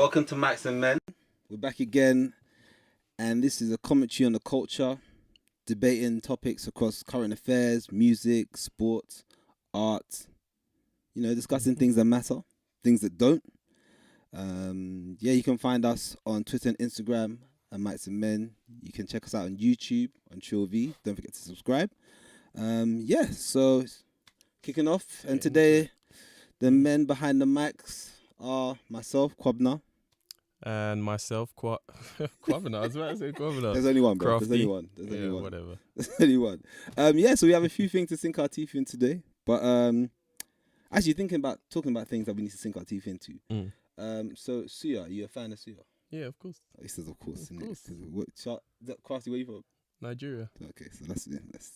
Welcome to Mics&Men. We're back again, and this is a commentary on the culture, debating topics across current affairs, music, sports, art, discussing things that matter, things that don't. You can find us on Twitter and Instagram at Mics&Men. You can check us out on YouTube, on Chill V. Don't forget to subscribe. So kicking off, and today the men behind the mics are myself, Kwabna. And myself, Kwabna. I was about to say Kwabna. There's only one, bro. Crafty. There's only one. There's only one. Whatever. There's only one. So we have a few things to sink our teeth in today. But actually talking about things that we need to sink our teeth into. So Suya, are you a fan of Suya? Yeah, of course. He says, of course. Of course. Crafty, where are you from? Nigeria. Okay, so that's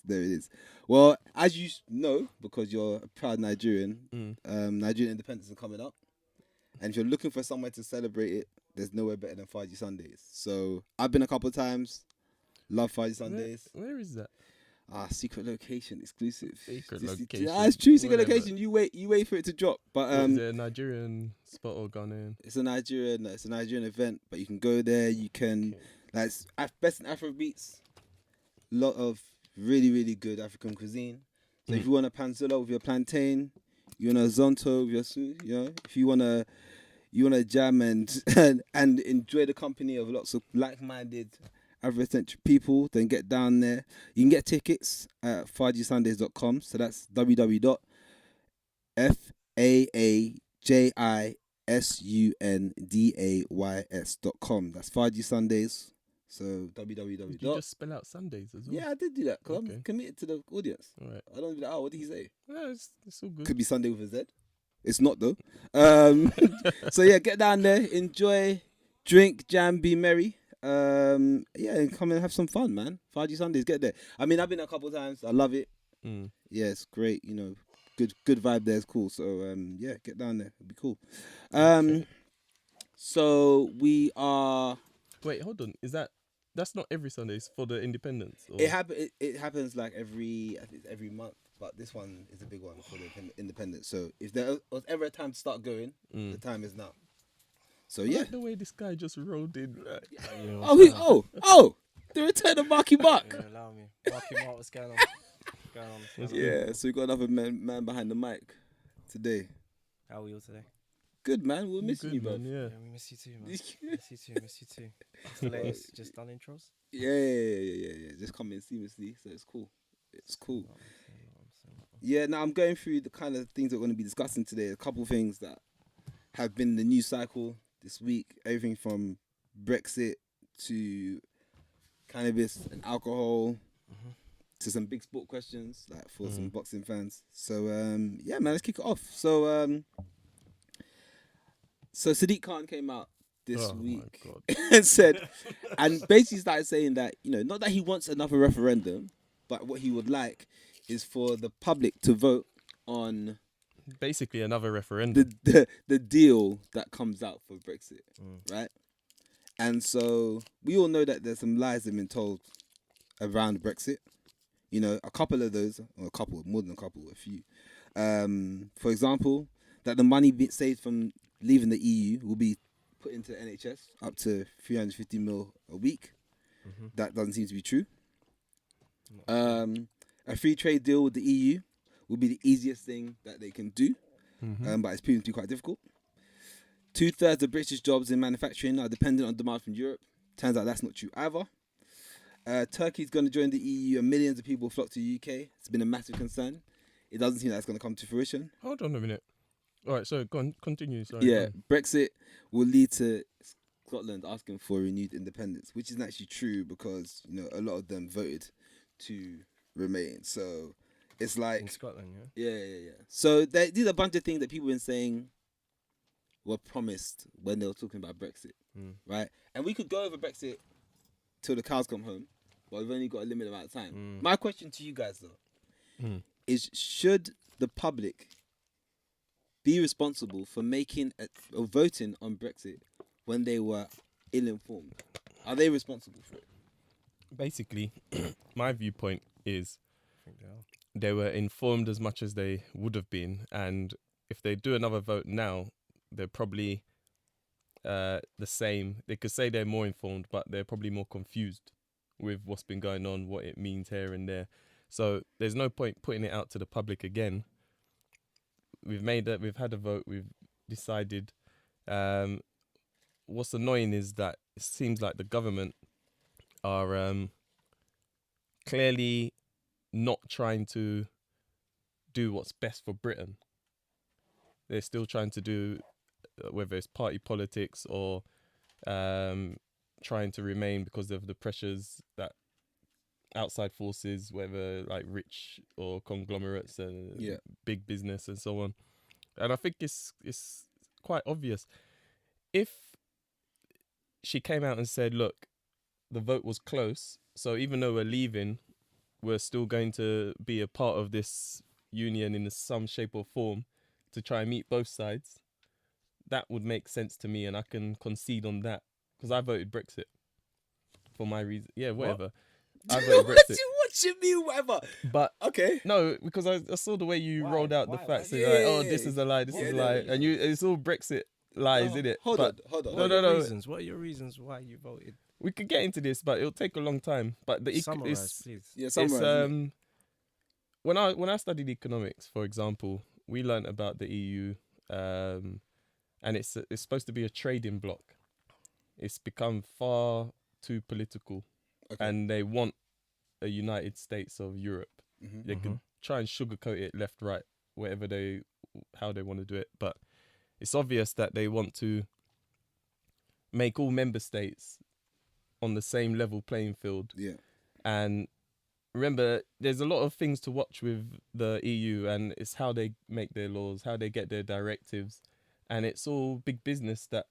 there it is. Well, as you know, because you're a proud Nigerian, Nigerian independence is coming up. And if you're looking for somewhere to celebrate it, there's nowhere better than Faji Sundays. So I've been a couple of times. Love Faji Sundays. Where is that? Secret location, exclusive. Secret location. It's true, secret location. You wait for it to drop. But is it a Nigerian spot or Ghanaian? It's a Nigerian event. But you can go there. You can best in Afrobeats. Lot of really, really good African cuisine. So if you want a panzula with your plantain, you want a zonto with your soup, if you want to jam and enjoy the company of lots of like-minded Afrocentric people, then get down there. You can get tickets at fajisundays.com. So that's www.fajisundays.com. That's Faji Sundays. So www. Did you just spell out Sundays as well? Yeah, I did do that because I'm committed to the audience. All right. I don't be like, what did he say? Yeah, it's all good. Could be Sunday with a Z. It's not though. So yeah, get down there, enjoy, drink, jam, be merry. And come and have some fun, man. Faji Sundays, get there. I mean, I've been a couple of times. I love it. Yeah, it's great. Good vibe there. It's cool. So get down there. It'll be cool. So we are. Wait, hold on. That's not every Sunday. It's for the independence. Or? It happens like every month, but this one is a big one for the independence. So if there was ever a time to start going, the time is now. So I like the way this guy just rolled in. The return of Marky Mark. Yeah, allow me. Marky Mark, what's going on? Yeah, so we got another man behind the mic today. How are we all today? Good, man. We're missing you, bro. Yeah, we miss you too, man. Miss you too. It's the latest, just done intros? Yeah. Just come in seamlessly, so it's cool. Yeah, now I'm going through the kind of things that we're going to be discussing today. A couple of things that have been in the news cycle this week. Everything from Brexit to cannabis and alcohol to some big sport questions, like for some boxing fans. So, man, let's kick it off. So Sadiq Khan came out this week and said, and basically started saying that, not that he wants another referendum, but what he would like is for the public to vote on basically another referendum. The deal that comes out for Brexit, right? And so we all know that there's some lies that have been told around Brexit. A couple of those, or more than a couple, a few. For example, that the money saved from leaving the EU will be put into the NHS up to 350 mil a week. That doesn't seem to be true. A free trade deal with the EU will be the easiest thing that they can do, but it's proven to be quite difficult. 2/3 of British jobs in manufacturing are dependent on demand from Europe. Turns out that's not true either. Turkey's going to join the EU and millions of people flock to the UK. It's been a massive concern. It doesn't seem like it's going to come to fruition. Hold on a minute. All right, so go on, continue. Sorry. Yeah, Brexit will lead to Scotland asking for renewed independence, which isn't actually true because, a lot of them voted to remain. So it's like... In Scotland, yeah? Yeah. So these are a bunch of things that people have been saying were promised when they were talking about Brexit, right? And we could go over Brexit till the cows come home, but we've only got a limited amount of time. My question to you guys, though, is should the public be responsible for making or voting on Brexit when they were ill-informed? Are they responsible for it? Basically, my viewpoint is they were informed as much as they would have been, and if they do another vote now, they're probably the same. They could say they're more informed, but they're probably more confused with what's been going on, what it means here and there. So there's no point putting it out to the public again. We've made that. We've had a vote. We've decided. What's annoying is that it seems like the government are clearly not trying to do what's best for Britain. They're still trying to do, whether it's party politics or trying to remain because of the pressures that outside forces, whether like rich or conglomerates and big business and so on. And I think it's quite obvious. If she came out and said, look, the vote was close, so even though we're leaving, we're still going to be a part of this union in some shape or form to try and meet both sides, that would make sense to me, and I can concede on that because I voted Brexit for my reason. Yeah, whatever. I voted Brexit. What you mean, whatever? But okay, no, because I saw the way you rolled out the facts. Yeah, Like, yeah, oh, yeah, this is a lie, this is a lie, and it's all Brexit lies, isn't it? Hold on. No. Reasons? What are your reasons why you voted? We could get into this, but it'll take a long time. But Summarize, please. Yeah, summarize. When I studied economics, for example, we learned about the EU, and it's supposed to be a trading bloc. It's become far too political, and they want a United States of Europe. They can try and sugarcoat it left, right, how they want to do it, but it's obvious that they want to make all member states on the same level playing field. Yeah. And remember, there's a lot of things to watch with the EU, and it's how they make their laws, how they get their directives, and it's all big business that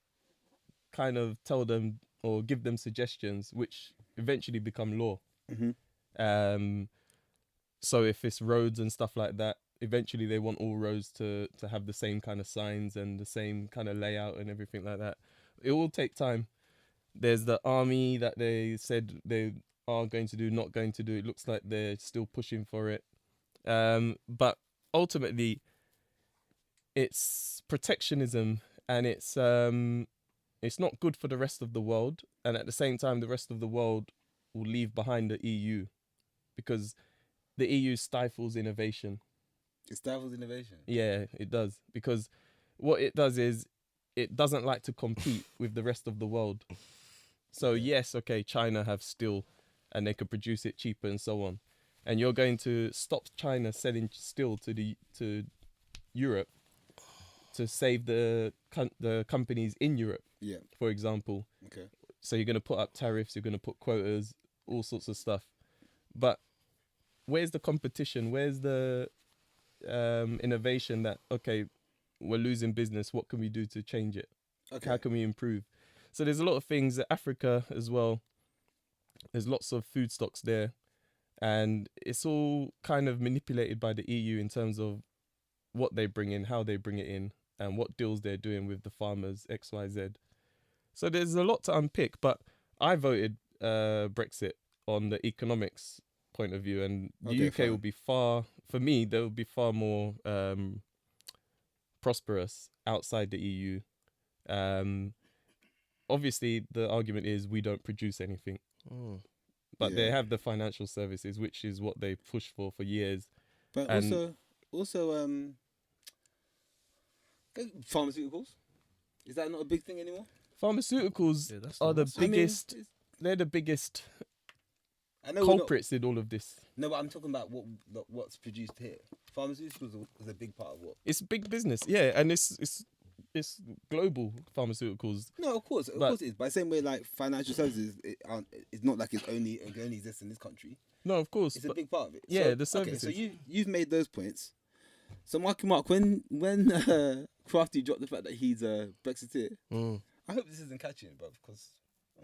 kind of tell them or give them suggestions, which eventually become law. So if it's roads and stuff like that, eventually they want all roads to have the same kind of signs and the same kind of layout and everything like that. It will take time. There's the army that they said they are going to do, not going to do. It looks like they're still pushing for it. But ultimately, it's protectionism, and it's not good for the rest of the world. And at the same time, the rest of the world will leave behind the EU because the EU stifles innovation. It stifles innovation? Yeah, it does. Because what it does is it doesn't like to compete with the rest of the world. So yes, China have steel and they could produce it cheaper and so on. And you're going to stop China selling steel to Europe to save the companies in Europe, for example. Okay. So you're going to put up tariffs, you're going to put quotas, all sorts of stuff. But where's the competition? Where's the innovation that, we're losing business, what can we do to change it? How can we improve? So there's a lot of things. Africa as well, there's lots of food stocks there, and it's all kind of manipulated by the EU in terms of what they bring in, how they bring it in, and what deals they're doing with the farmers, XYZ. So there's a lot to unpick, but I voted Brexit on the economics point of view, and the UK will be far more prosperous outside the EU. Obviously, the argument is we don't produce anything, but they have the financial services, which is what they pushed for years. But also, pharmaceuticals, is that not a big thing anymore? Pharmaceuticals are the biggest. They're the biggest culprits in all of this. No, but I'm talking about what's produced here. Pharmaceuticals is a big part of what. It's big business, and it's global pharmaceuticals. No, of course it is. By the same way, like financial services, it's not like it only exists in this country. No, of course, it's a big part of it. Yeah, the services. Okay, so you've made those points. So Mark, when Crafty dropped the fact that he's a Brexiteer, I hope this isn't catching it, bro, because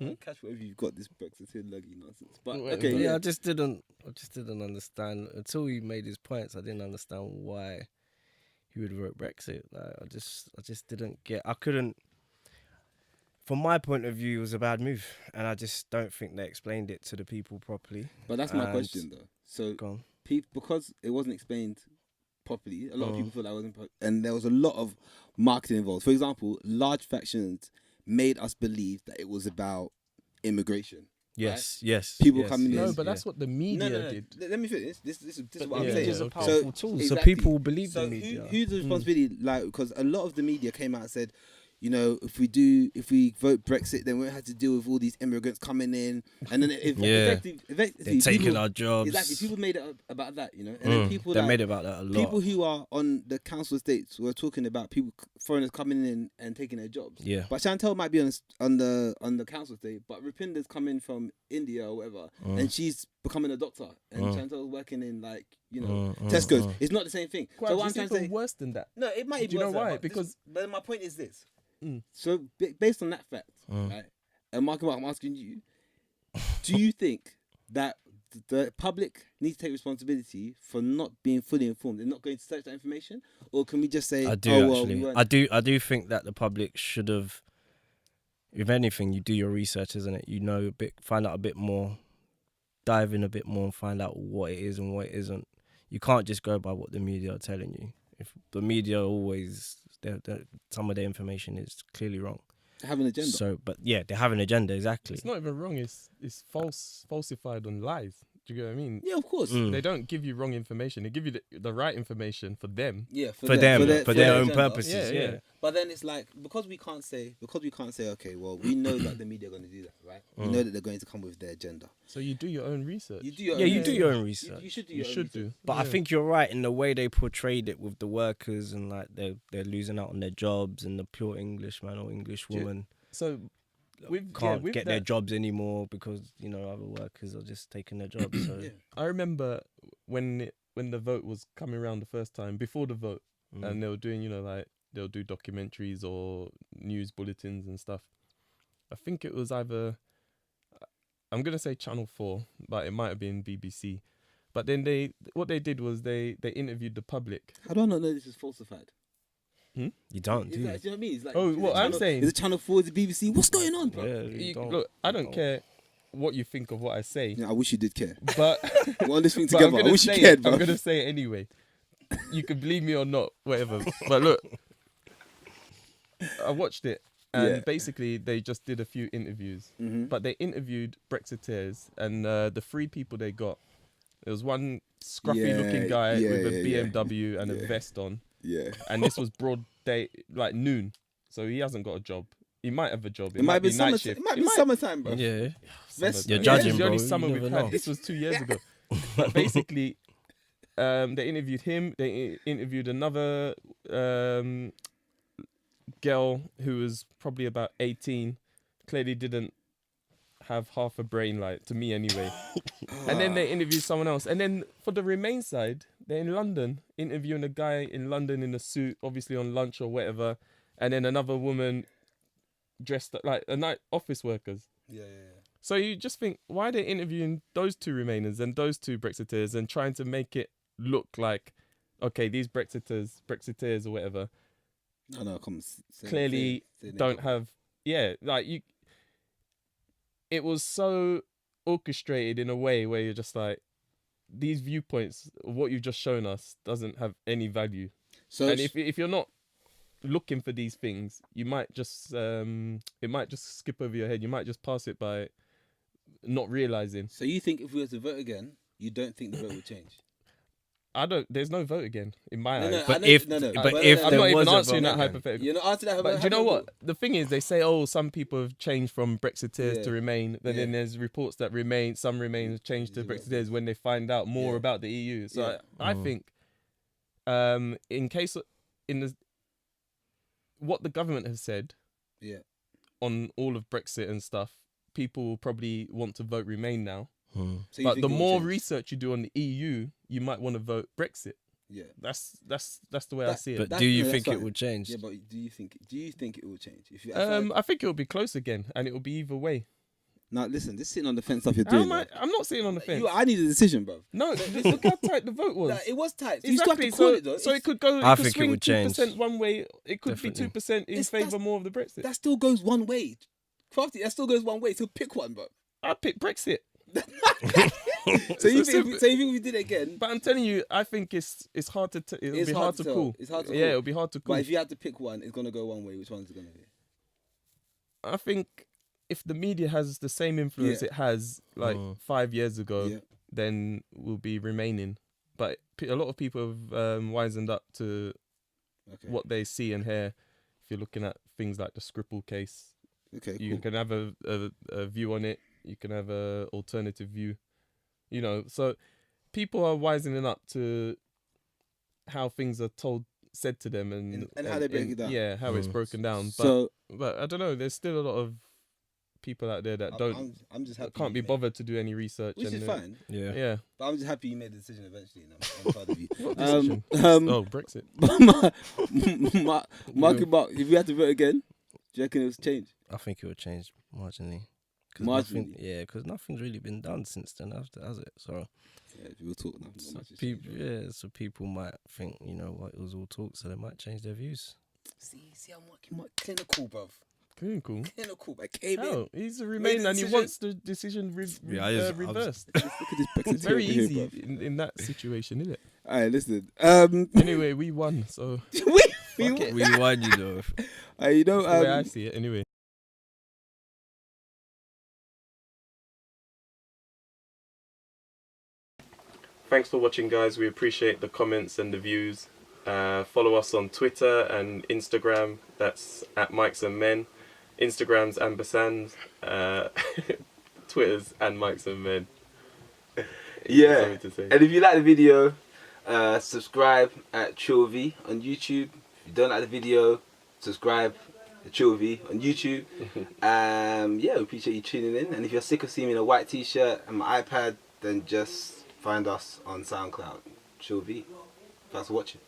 I don't catch whatever you've got this Brexiteer luggy nonsense. But I just didn't understand until he made his points. I didn't understand why he would vote Brexit. Like, I just didn't get. I couldn't. From my point of view, it was a bad move, and I just don't think they explained it to the people properly. But that's my question, though. So, because it wasn't explained properly, a lot of people thought that wasn't, and there was a lot of marketing involved. For example, large factions made us believe that it was about immigration. Yes. People yes, coming in. No, but that's what the media No. did. Let me finish. This is But what the I'm media saying. is a okay. powerful tool, so exactly. people believe So the media. who's the responsibility? Like, because a lot of the media came out and said, you know, if we vote Brexit, then we won't have to deal with all these immigrants coming in, and then effectively They're taking people, our jobs. Exactly, people made it about that, you know, and then people they like, made it about that a lot. people who are on the council estates were talking about foreigners coming in and taking their jobs. Yeah. But Chantel might be on the council estate, but Rupinder's coming from India or whatever, and she's becoming a doctor, and Chantel's working in like, you know, Tesco's. It's not the same thing. Quite, So what I'm it's trying to even say, worse than that. no, it might be. Do you know worse than why? that, Because but my point is this. Mm. So based on that fact, right? And Mark, I'm asking you: do you think that the public needs to take responsibility for not being fully informed and not going to search that information, or can we just say, I do "Oh, well, actually. we weren't." I do think that the public should have. If anything, you do your research, isn't it? You know a bit, find out a bit more, dive in a bit more, and find out what it is and what it isn't. You can't just go by what the media are telling you. If the media always, some of their information is clearly wrong. They have an agenda. So, but yeah, they have an agenda, exactly. It's not even wrong. It's falsified on lies. Do you get what I mean? Yeah, of course. They don't give you wrong information. They give you the right information for them. Yeah, for their own agenda. purposes. Yeah. Yeah. But then it's like, because we can't say, okay, well, we know that the media are going to do that, right? We know that they're going to come with their agenda. So you do your own research. You do your Yeah, own you do research. your own research. You should do You your own should research. do. But I think you're right in the way they portrayed it with the workers and like they're losing out on their jobs, and the pure Englishman or English woman So with can't with get that, their jobs anymore because, you know, other workers are just taking their jobs. So I remember when the vote was coming around the first time, before the vote, and they were doing, you know, like they'll do documentaries or news bulletins and stuff. I think it was either, I'm gonna say Channel 4, but it might have been BBC. But then what they did was they interviewed the public. How do I not know this is falsified? you don't, do Do you you? know what I mean? It's like, Oh, is it what I'm saying- is it Channel 4, is it BBC? What's going on, bro? Yeah, you don't. Look, I don't care what you think of what I say, Yeah, I wish you did care. but We're on this thing but I'm together. I gonna wish you say cared, it. bro. I'm gonna say it anyway. You can believe me or not, whatever. But look, I watched it, and Yeah. basically they just did a few interviews. But they interviewed Brexiteers, and the three people they got, there was one scruffy-looking guy with a BMW and a vest on, Yeah. and this was broad day, like noon, so he hasn't got a job. He might have a job. It might be night summer. shift. It might be summertime, bro. Yeah. Vest- You're Yeah, judging, This is the only bro. summer You we've never had. know. This was 2 years ago. But basically, they interviewed him. They interviewed another girl who was probably about 18. Clearly didn't have half a brain, like to me anyway. And then they interviewed someone else. And then for the Remain side, they're in London, interviewing a guy in London in a suit, obviously on lunch or whatever. And then another woman dressed like office workers. Yeah. So you just think, why are they interviewing those two Remainers and those two Brexiteers and trying to make it look like, okay, these Brexiteers or whatever, No, come. clearly don't have, like you. It was so orchestrated in a way where you're just like, these viewpoints, what you've just shown us doesn't have any value. So And if you're not looking for these things, you might just it might just skip over your head. You might just pass it by, not realizing. So you think if we were to vote again, you don't think the vote would change? There's no vote again in my eyes. But if I'm there not was even a answering vote that again. hypothetical. You're not answering that. But do you know what? The thing is, they say, oh, some people have changed from Brexiteers Yeah. to Remain. But then there's reports that some Remain have changed to Brexiteers when they find out more about the EU. So I think, in case what the government has said, on all of Brexit and stuff, people will probably want to vote Remain now. So you But think the it will more change? research you do on the EU, you might want to vote Brexit. Yeah. That's the way I see it. But do you that's think it fine. will change? Yeah, but do you think it will change? If you, I think it'll be close again, and it'll be either way. now listen, this sitting on the fence stuff you're How doing. am I? I'm not sitting on the fence. I need a decision, bro. No, look how tight the vote was. Nah, it was tight. Exactly. You still have to call it though. So it could go. I It could think it swing would change. 2% one way. It could Definitely. be 2% in favour more of the Brexit. That still goes one way. Crafty, that still goes one way. So pick one, bro. I pick Brexit. So you think if we did it again? But I'm telling you, I think it's hard to. It'll It's be hard hard to to tell. call. It's hard to Yeah, call. it'll be hard to call. But if you had to pick one, it's gonna go one way. Which one's it gonna be? I think if the media has the same influence it has like 5 years ago, then we'll be remaining. But a lot of people have wisened up to what they see and hear. If you're looking at things like the Skripal case, you can have a view on it. You can have a alternative view. You know, so people are wisening up to how things are said to them, and how they break it down. Yeah, how it's broken down. But I don't know. There's still a lot of people out there that I'm just happy can't be bothered to do any research, which is fine. Yeah. But I'm just happy you made the decision eventually. And I'm proud of you. What decision? Brexit. Mark, if we had to vote again, do you reckon it was changed? I think it would change marginally. Because nothing's really been done since then, has it? So we'll talk now. So people might think, you know what, it was all talk, so they might change their views. See, I'm working clinical, bruv. Clinical, but came in. He's a Remain and he wants the decision reversed. Look at this Brexit. It's very easy in that situation, isn't it? Alright, listen. Anyway, we won, so we won, you know. You know, that's the way I see it, anyway. Thanks for watching, guys. We appreciate the comments and the views. Follow us on Twitter and Instagram. That's at Mics&Men. Instagram's ambersands. Twitter's and Mics&Men. Yeah. And if you like the video, subscribe at ChillV on YouTube. If you don't like the video, subscribe to ChillV on YouTube. We appreciate you tuning in. And if you're sick of seeing me in a white t-shirt and my iPad, then just find us on SoundCloud. ChillV. Thanks for watching.